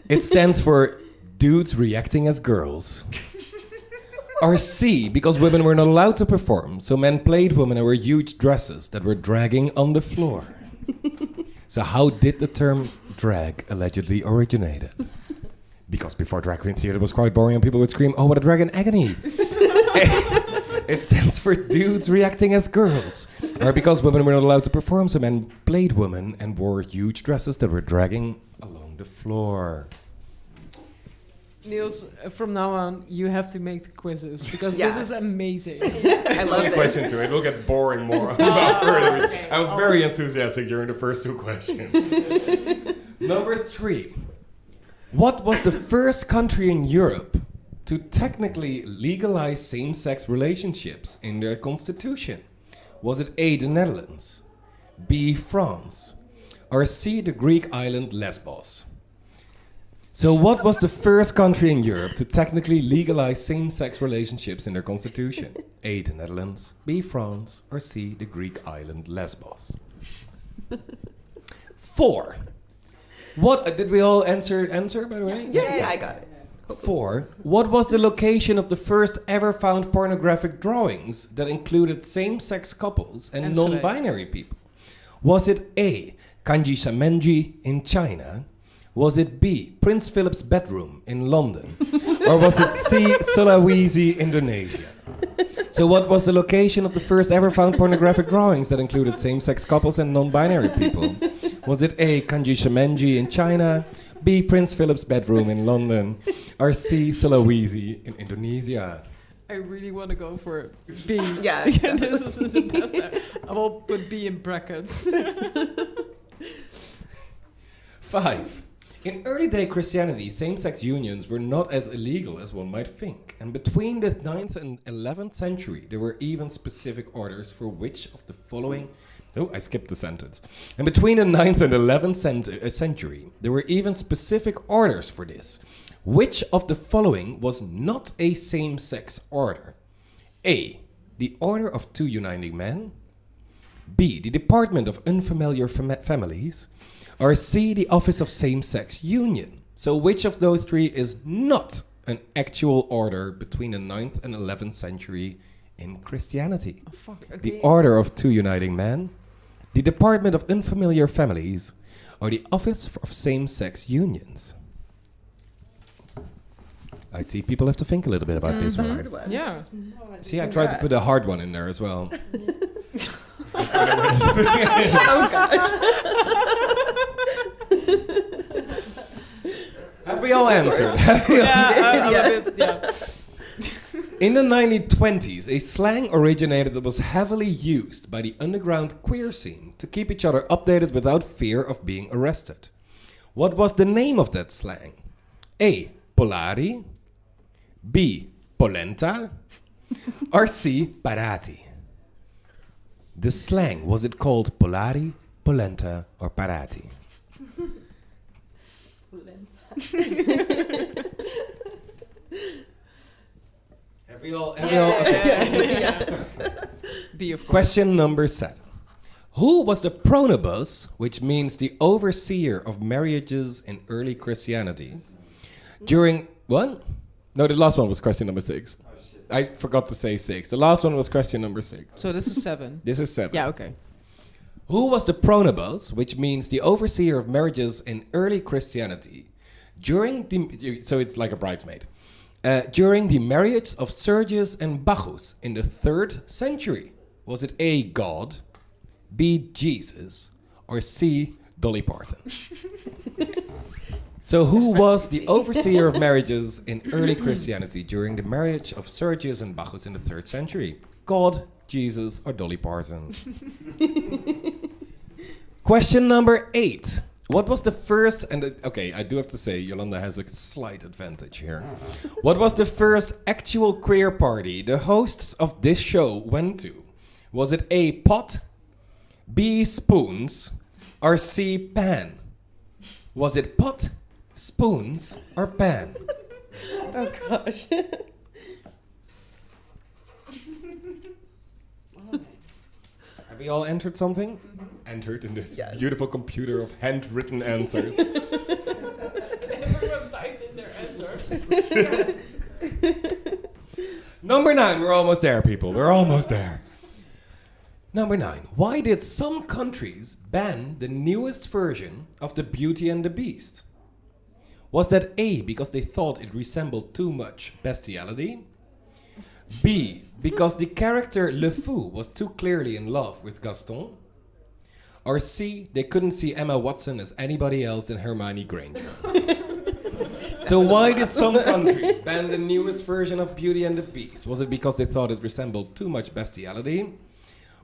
It stands for dudes reacting as girls. Or C. Because women were not allowed to perform, so men played women and wore huge dresses that were dragging on the floor. So how did the term drag allegedly originated? Because before drag queen theater was quite boring and people would scream, "Oh, what a drag in agony." It stands for dudes reacting as girls. Or because women were not allowed to perform, so men played women and wore huge dresses that were dragging along the floor. Niels, from now on, you have to make the quizzes because this is amazing. I love this. Question 2. It will get boring more about further. I was very enthusiastic during the first 2 questions. Number 3. What was the first country in Europe to technically legalize same-sex relationships in their constitution? Was it A, the Netherlands, B, France, or C, the Greek island Lesbos? So what was the first country in Europe to technically legalize same-sex relationships in their constitution? A, the Netherlands, B, France, or C, the Greek island Lesbos? 4. What did we all answer by the way? Yeah, I got it. 4. What was the location of the first ever found pornographic drawings that included same-sex couples and Enschede. non-binary people? Was it A, 𝓠𝓾𝓮𝓮𝓻 in China? Was it B, Prince Philip's bedroom in London? Or was it C, Sulawesi, Indonesia? So what was the location of the first ever found pornographic drawings that included same-sex couples and non-binary people? Was it A, 𝓠𝓾𝓮𝓮𝓻 in China, B, Prince Philip's bedroom in London, or C, Sulawesi in Indonesia? I really want to go for B. Yeah. This is the best. I will put B in brackets. 5. In early-day Christianity, same-sex unions were not as illegal as one might think. And between the 9th and 11th century, there were even specific orders for which of the following... Oh, I skipped the sentence. And between the 9th and 11th century, there were even specific orders for this. Which of the following was not a same-sex order? A, the Order of Two Uniting Men. B, the Department of Unfamiliar Families. Or C, the Office of Same-Sex Union. So which of those 3 is not an actual order between the 9th and 11th century in Christianity? Oh, fuck. Okay. The Order of Two Uniting Men, the Department of Unfamiliar Families, or the Office of Same-Sex Unions? I see people have to think a little bit about this one. Hard one. Yeah. See, I tried to put a hard one in there as well. Oh gosh. Have we all answered? In the 1920s, a slang originated that was heavily used by the underground queer scene to keep each other updated without fear of being arrested. What was the name of that slang? A, Polari, B, Polenta, or C, Parati? The slang, was it called Polari, Polenta, or Parati? Have we all? Okay. Be of course. Question number 7. Who was the pronobus, which means the overseer of marriages in early Christianity? During what? No, the last one was question number 6. I forgot to say 6. The last one was question number 6. So this is 7. This is 7. Yeah, okay. Who was the pronobus, which means the overseer of marriages in early Christianity? So it's like a bridesmaid. During the marriage of Sergius and Bacchus in the 3rd century, was it A, God, B, Jesus, or C, Dolly Parton? So who was the overseer of marriages in early Christianity during the marriage of Sergius and Bacchus in the 3rd century? God, Jesus, or Dolly Parton? Question number 8. What was the first, okay, I do have to say, Jolanda has a slight advantage here. What was the first actual queer party the hosts of this show went to? Was it A, pot, B, spoons, or C, pan? Was it pot, spoons, or pan? Oh gosh. Have we all entered something? Entered in this beautiful computer of handwritten answers. Everyone typed in their answers. Number 9, we're almost there, people. We're almost there. Number 9, why did some countries ban the newest version of the Beauty and the Beast? Was that A, because they thought it resembled too much bestiality? B, because the character Le Fou was too clearly in love with Gaston? Or C, they couldn't see Emma Watson as anybody else than Hermione Granger? So why did some countries ban the newest version of Beauty and the Beast? Was it because they thought it resembled too much bestiality?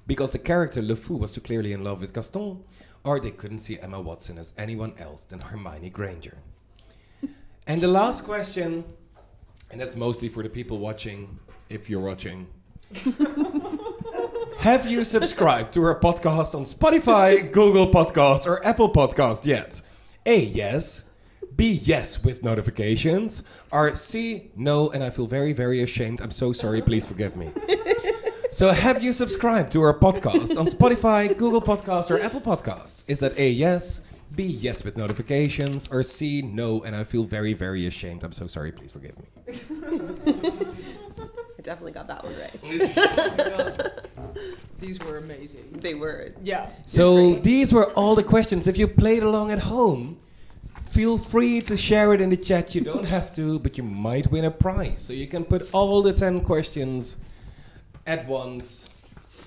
Because the character Le Fou was too clearly in love with Gaston? Or they couldn't see Emma Watson as anyone else than Hermione Granger? And the last question, and that's mostly for the people watching, if you're watching. Have you subscribed to our podcast on Spotify, Google Podcast, or Apple Podcast yet? A, yes. B, yes, with notifications. Or C, no, and I feel very, very ashamed. I'm so sorry, please forgive me. So have you subscribed to our podcast on Spotify, Google Podcast, or Apple Podcast? Is that A, yes, B, yes, with notifications, or C, no, and I feel very, very ashamed. I'm so sorry, please forgive me. I definitely got that one right. These were amazing. They were. Yeah. So these were all the questions. If you played along at home, feel free to share it in the chat. You don't have to, but you might win a prize. So you can put all the 10 questions at once.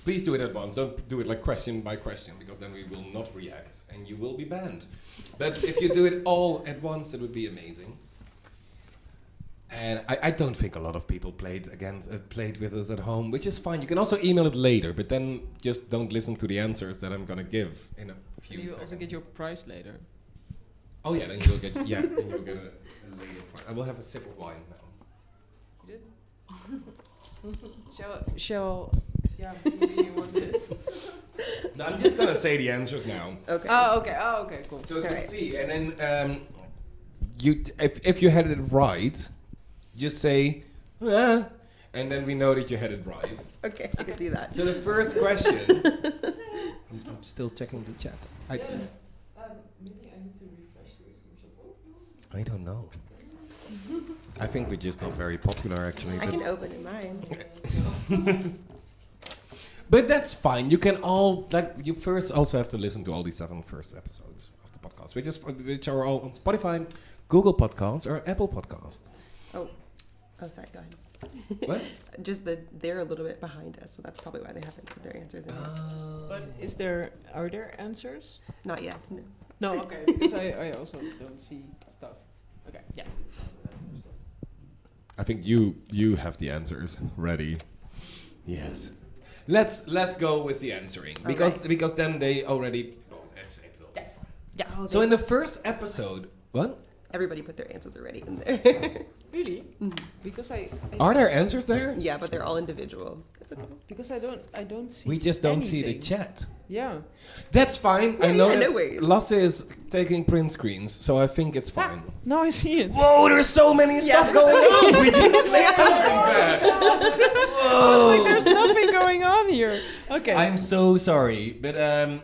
Please do it at once. Don't do it like question by question, because then we will not react and you will be banned. But if you do it all at once, it would be amazing. And I don't think a lot of people played with us at home, which is fine. You can also email it later, but then just don't listen to the answers that I'm gonna give in a few You seconds. also get your prize later. Oh yeah, then you'll get then you'll get a later part. I will have a sip of wine now. You did? Shall yeah, maybe you want this. No, I'm just gonna say the answers now. Okay. Oh, okay, cool. So to Alright. see, and then if you had it right, just say, and then we know that you had it right. Okay, I could do that. So the first question, I'm still checking the chat. Maybe I need to refresh this. I don't know. I think we're just not very popular, actually. I but- can open it mine. But that's fine. You can all you first also have to listen to all these 7 first episodes of the podcast, which are all on Spotify, Google Podcasts, or Apple Podcasts. Oh, sorry. Go ahead. What? Just they're a little bit behind us, so that's probably why they haven't put their answers in. But are there answers? Not yet. No. No, okay, because I also don't see stuff. Okay, yeah. I think you have the answers ready. Yes. Let's go with the answering because then they already. It will be fine. Yeah. So in the first episode, what? Everybody put their answers already in there. Really? Because I Are there answers there? Yeah, but they're all individual. It's okay. because I don't see. We just don't see the anything. chat. Yeah. That's fine. I know yeah, that no worries. Lasse is taking print screens, so I think it's fine. No, I see it. Whoa, there's so many stuff going on. We just made something bad. Whoa. There's nothing going on here. Okay. I'm so sorry, but oh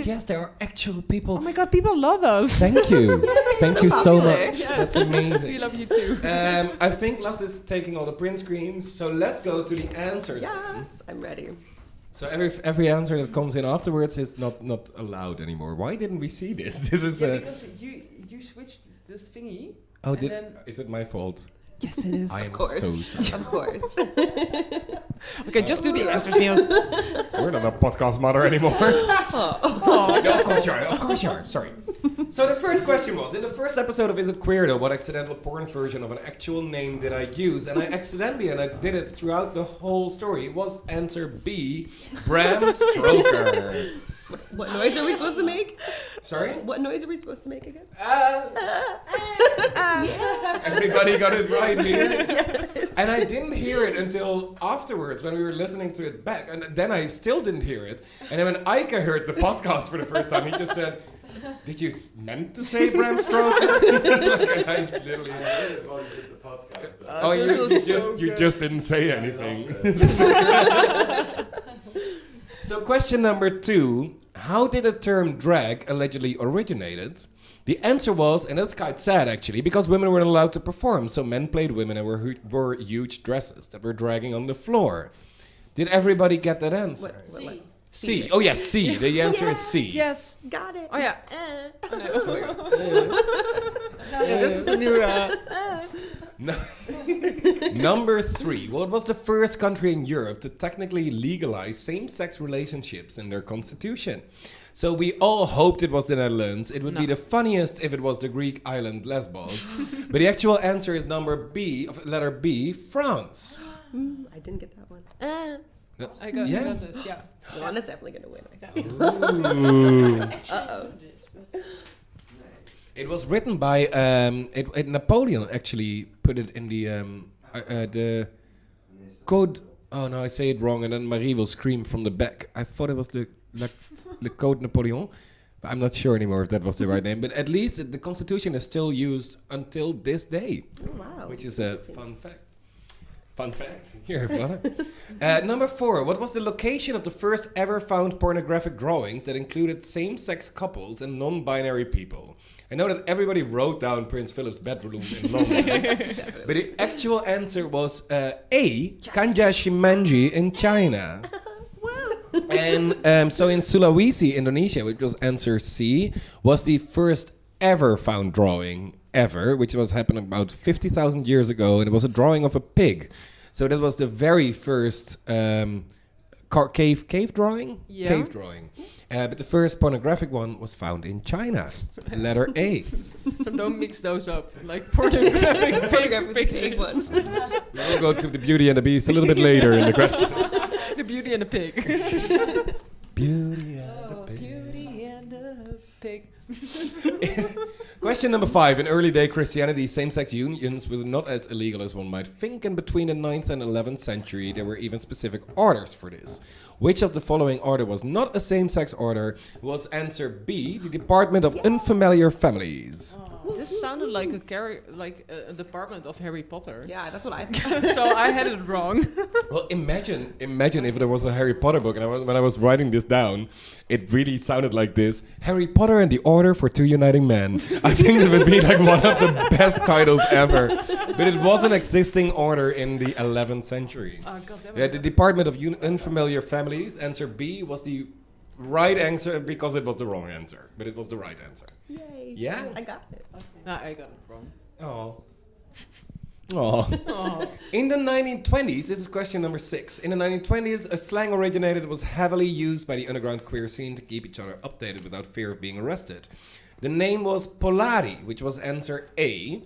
yes, there are actual people. Oh my god, people love us. Thank you, thank you so popular. much. That's amazing. We love you too. I think Lasse is taking all the print screens, so let's go to the answers. Yes, I'm ready. So every answer that comes in afterwards is not allowed anymore. Why didn't we see this? This is because you switched this thingy. oh, and then- is it my fault? Yes, it is. I am course. so sorry. Of course. Okay, just do the answers, Niels. We're not a podcast mother anymore. Oh, No, of course you are. Of course you are. Sorry. So the first question was, in the first episode of Is It Queerdoh, what accidental porn version of an actual name did I use? And I accidentally, and I did it throughout the whole story, it was answer B, Bram Stoker. What noise are we supposed to make? Sorry? What noise are we supposed to make again? Everybody got it right here. And I didn't hear it until afterwards when we were listening to it back. And then I still didn't hear it. And then when Aicha heard the podcast for the first time, he just said, did you meant to say Bram Stoker? Like, I literally... Oh, you just didn't say anything. So question number 2, how did the term drag allegedly originated? The answer was, and that's quite sad actually, because women weren't allowed to perform, so men played women and wore huge dresses that were dragging on the floor. Did everybody get that answer? What? C. Oh yes, C. The answer is C. yes. Got it. Oh yeah. Yeah, this is the new. Number 3. What was the first country in Europe to technically legalize same-sex relationships in their constitution? So we all hoped it was the Netherlands. It would be the funniest if it was the Greek island Lesbos. But the actual answer is letter B, France. I didn't get that one. No. I got this. Yeah. Jolanda's definitely gonna win. Ooh. It was written by Napoleon. Actually, put it in the code. Oh no, I say it wrong, and then Marie will scream from the back. I thought it was the Code Napoleon, but I'm not sure anymore if that was the right name. But at least the Constitution is still used until this day, Wow. which is a fun fact. Fun fact. Here, Vlad. Number 4. What was the location of the first ever found pornographic drawings that included same-sex couples and non-binary people? I know that everybody wrote down Prince Philip's bedroom in London, but the actual answer was A, 𝓠𝓾𝓮𝓮𝓻𝓭𝓸𝓱 in China. And so in Sulawesi, Indonesia, which was answer C, was the first ever found drawing ever, which was happening about 50,000 years ago, and it was a drawing of a pig. So that was the very first cave drawing? Yeah. Cave drawing. But the first pornographic one was found in China. Letter A. So don't mix those up, like pornographic Big one. We'll go to the Beauty and the Beast a little bit later in the question. The Beauty and the Pig. Beauty and the Beast. Beauty and the Pig. Question number 5. In early day Christianity, same-sex unions was not as illegal as one might think, and between the 9th and 11th century, there were even specific orders for this. Which of the following order was not a same-sex order? Was answer B, the Department of Unfamiliar Families. This sounded like a department of Harry Potter. Yeah, that's what I thought. So I had it wrong. Well, imagine if there was a Harry Potter book, and when I was writing this down, it really sounded like this: Harry Potter and the Order for Two Uniting Men. I think it would be like one of the best titles ever. But it was an existing order in the 11th century. Oh, God damn it. The Department of Unfamiliar Families. Answer B was the right answer because it was the wrong answer, but it was the right answer. Yay. Yeah? I got it. No, I got it wrong. Oh. Oh. In the 1920s, this is question number 6. In the 1920s, a slang originated that was heavily used by the underground queer scene to keep each other updated without fear of being arrested. The name was Polari, which was answer A.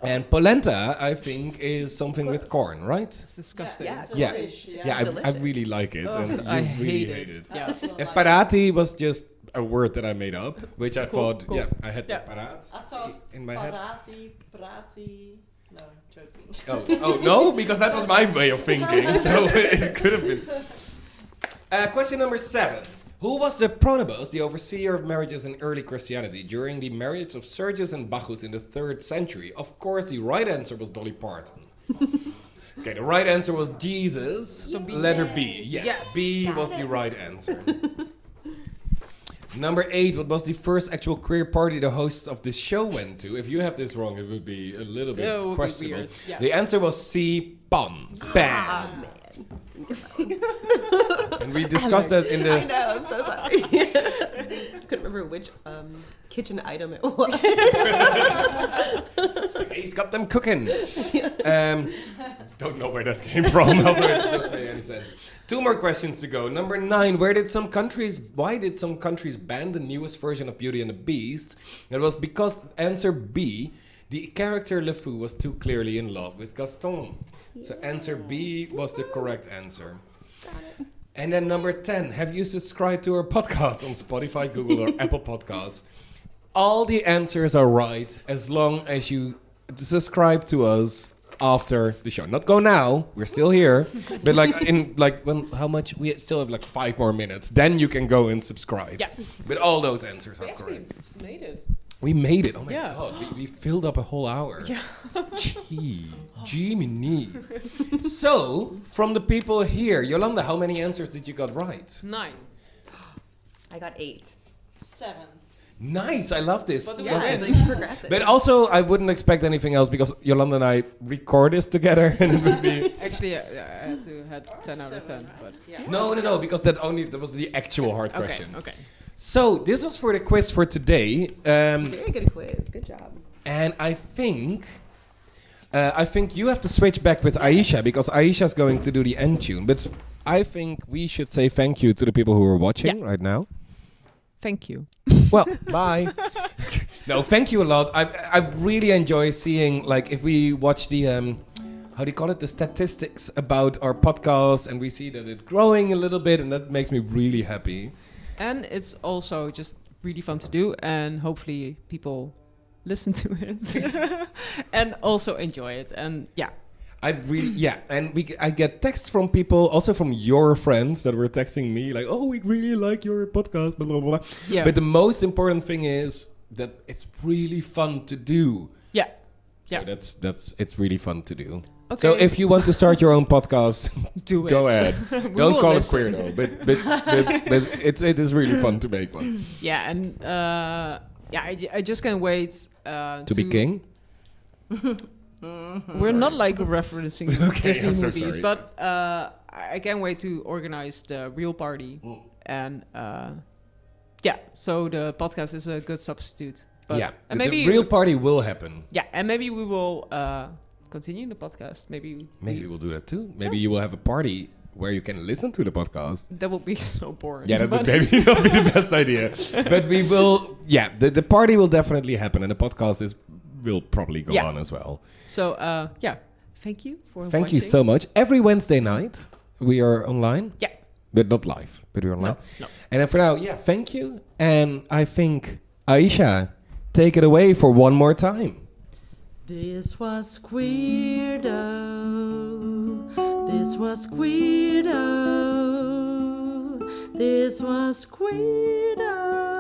And polenta, I think, is something with corn, right? It's disgusting. Yeah, it's Yeah. delish. I Delicious. really like it. Ugh, and you I really hate it. Yeah. And parati was just a word that I made up, which I thought, cool. I had Yeah. paraat I thought in my head. Prati. No, joking. Oh, no, because that was my way of thinking, so it could have been. Question number 7. Who was the pronobus, the overseer of marriages in early Christianity, during the marriage of Sergius and Bacchus in the 3rd century? Of course, the right answer was Dolly Parton. Okay, the right answer was Jesus. So B. Letter B. Yes, B was the right answer. Number 8, what was the first actual queer party the hosts of this show went to? If you have this wrong, it would be a little bit It would be questionable. weird, yeah. The answer was C, PAN. Bam. Man. Didn't get that one. And we discussed that in I this. know, I'm so sorry. Couldn't remember which kitchen item it was. He's got them cooking. Don't know where that came from. Also, it doesn't make any sense. 2 more questions to go. Number 9. Why did some countries ban the newest version of Beauty and the Beast? It was because answer B, the character Le Fou was too clearly in love with Gaston. So answer B was the correct answer. And then number 10. Have you subscribed to our podcast on Spotify, Google, or Apple Podcasts? All the answers are right as long as you subscribe to us after the show. Not go now, we're still here, but how much? We still have 5 more minutes. Then you can go and subscribe. Yeah. But all those answers are We actually correct. made it. We made it. Oh my Yeah. god, we filled up a whole hour. Yeah. Jiminy. So, from the people here, Jolanda, how many answers did you got right? 9. I got 8. 7. Nice, I love this. But Yeah, Love it's this. like progressive. But also, I wouldn't expect anything else because Jolanda and I record this together, and it would be Actually, I had to had 10 out of 10. But Yeah. no, because that was the actual hard question. Okay. So this was for the quiz for today, Very good quiz. Good job. and I think you have to switch back with Aicha because Aisha's going to do the end tune. But I think we should say thank you to the people who are watching right now. Thank you. Well, bye. No, thank you a lot. I really enjoy seeing, if we watch the, how do you call it, the statistics about our podcast, and we see that it's growing a little bit, and that makes me really happy. And it's also just really fun to do, and hopefully people listen to it and also enjoy it. And I get texts from people, also from your friends that were texting me oh, we really like your podcast, blah, blah, blah. Yeah. But the most important thing is that it's really fun to do. Yeah. So it's really fun to do. Okay. So if you want to start your own podcast, Do it. go ahead. We Don't will call listen. it Queerdoh, but it is really fun to make one. Yeah, and I just can't wait To be king? We're not referencing Okay, Disney I'm so movies, sorry. but I can't wait to organize the real party. And so the podcast is a good substitute. But, and the real party will happen. Yeah, and maybe we will continue the podcast. Maybe We'll do that too. Maybe you will have a party where you can listen to the podcast. that would be so boring. Yeah, that would But- maybe not be the best idea. But we will, the party will definitely happen, and the podcast will probably go on as well. So, thank you for Thank watching. you so much. Every Wednesday night, we are online. Yeah. But not live, but we're online. No. And then for now, thank you. And I think, Aicha, take it away for one more time. This was Queerdoh. This was Queerdoh. This was Queerdoh.